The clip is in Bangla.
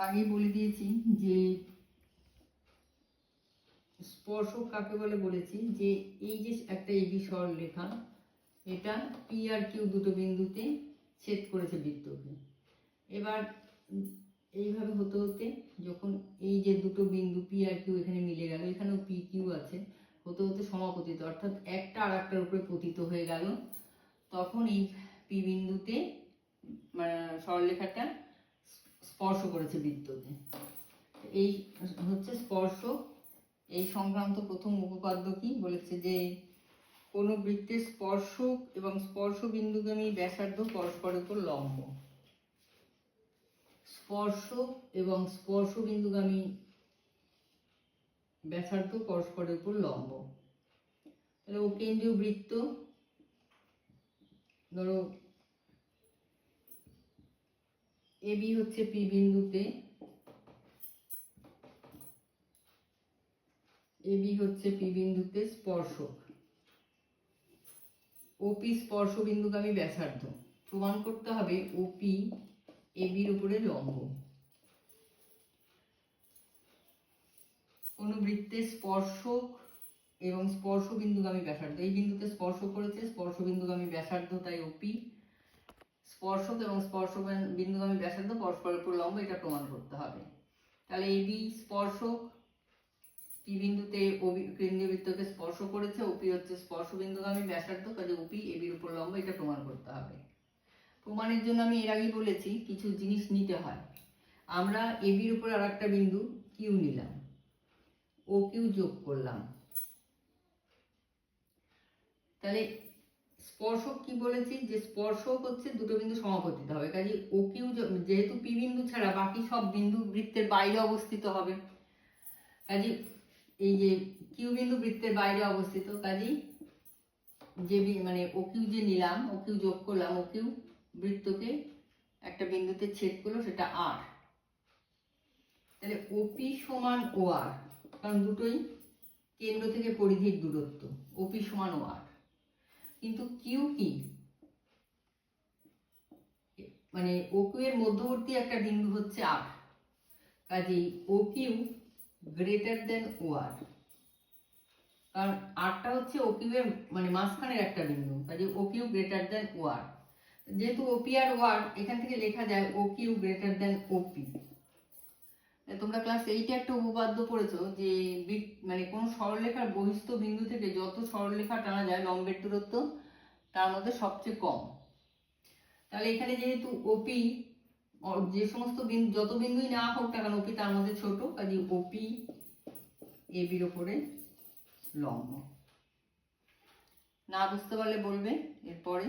আগে বলে দিয়েছি যে স্পর্শক কাকে বলে বলেছি, যে এই যে একটা এবি সরলরেখা, এটা পি আর কিউ দুটো বিন্দুতে ছেদ করেছে বৃত্তকে। এবার এইভাবে হতে হতে যখন এই যে দুটো বিন্দু পি আর কিউ এখানে মিলে গেল, এখানেও পি কিউ আছে, হতে হতে সমাপতিত অর্থাৎ একটা আর একটার উপরে পতিত হয়ে গেল, তখন এই পি বিন্দুতে মানে সরলরেখাটা স্পর্শ করেছে বৃত্তকে। এই হচ্ছে স্পর্শক। এই সংক্রান্ত প্রথম উপপাদ্য কি বলেছে, যে কোনো বৃত্তের স্পর্শক এবং স্পর্শ বিন্দুগামী ব্যাসার্ধ পরস্পরের উপর লম্ব। স্পর্শক এবং স্পর্শ বিন্দুগামী ব্যাসার্ধ পরস্পরের উপর লম্ব। তাহলে ও কেন্দ্রীয় বৃত্ত, ধরো এবি হচ্ছে পি বিন্দুতে, এবি হচ্ছে পি বিন্দুতে স্পর্শক, ওপি স্পর্শ বিন্দুগামী ব্যাসার্ধ। প্রমাণ করতে হবে ওপি এবির উপরে লম্ব। কোন বৃত্তের স্পর্শক এবং স্পর্শ বিন্দুগামী ব্যাসার্ধ, এই বিন্দুতে স্পর্শ করেছে, স্পর্শ বিন্দুগামী ব্যাসার্ধ তাই ওপি, স্পর্শক এবং স্পর্শ বিন্দুগামী ব্যাসার্ধ পরস্পরের উপর লম্ব, এটা প্রমাণ করতে হবে। তাহলে এবি স্পর্শক, পি বিন্দুতে কেন্দ্রীয় বৃত্তকে স্পর্শ করেছে, ওপি হচ্ছে স্পর্শ বিন্দুগামী ব্যাসার্ধ, কাজে ওপি এবির উপর লম্ব, এটা প্রমাণ করতে হবে। প্রমাণের জন্য আমি এর আগেই বলেছি কিছু জিনিস নিতে হয়। আমরা এবির উপর আর একটা বিন্দু কিউ নিলাম, ও কিউ যোগ করলাম, তাহলে স্পর্শক কি বলেছি, যে স্পর্শক হচ্ছে দুটো বিন্দু সমাপতিত হবে, কাজে ও কিউ যেহেতু পি বিন্দু ছাড়া বাকি সব বিন্দু বৃত্তের বাইরে অবস্থিত হবে, কাজে এই যে কিউ বিন্দু বৃত্তের বাইরে অবস্থিত, কাজেই যে মানে ও কিউ যে নিলাম, ও কিউ যোগ করলাম, ও কিউ বৃত্তকে একটা বিন্দুতে ছেদ করলো, সেটা আর। তাহলে ওপি সমান ও আর, কারণ দুটোই কেন্দ্র থেকে পরিধির দূরত্ব, ওপি সমান ও আর। কিন্তু কিউ কি, মানে ও কিউ এর মধ্যবর্তী একটা বিন্দু হচ্ছে আর, কাজেই ও কিউ গ্রেটার দেন ও আর, কারণ আরটা হচ্ছে ও কিউ এর মানে মাঝখানের একটা বিন্দু, কাজেই ও কিউ গ্রেটার দেন ও আর। যেহেতু ওপি আর ও আর, এখান থেকে লেখা যায় ও কিউ গ্রেটার দেন ওপি। তোমরা ক্লাস 8-এ একটা উপপাদ্য পড়েছো, যে মানে কোন সরলরেখার বহিস্থ বিন্দু থেকে যত সরলরেখা টানা যায় লম্বের দূরত্ব তার মধ্যে সবচেয়ে কম। তাহলে এখানে যেহেতু ওপি যে সমস্ত বিন্দু যত বিন্দুই না হোক না কেন, ওপি তার মধ্যে ছোট, কাজে ওপি এবির উপরে লম্ব। না বুঝতে পারলে বলবে এরপরে।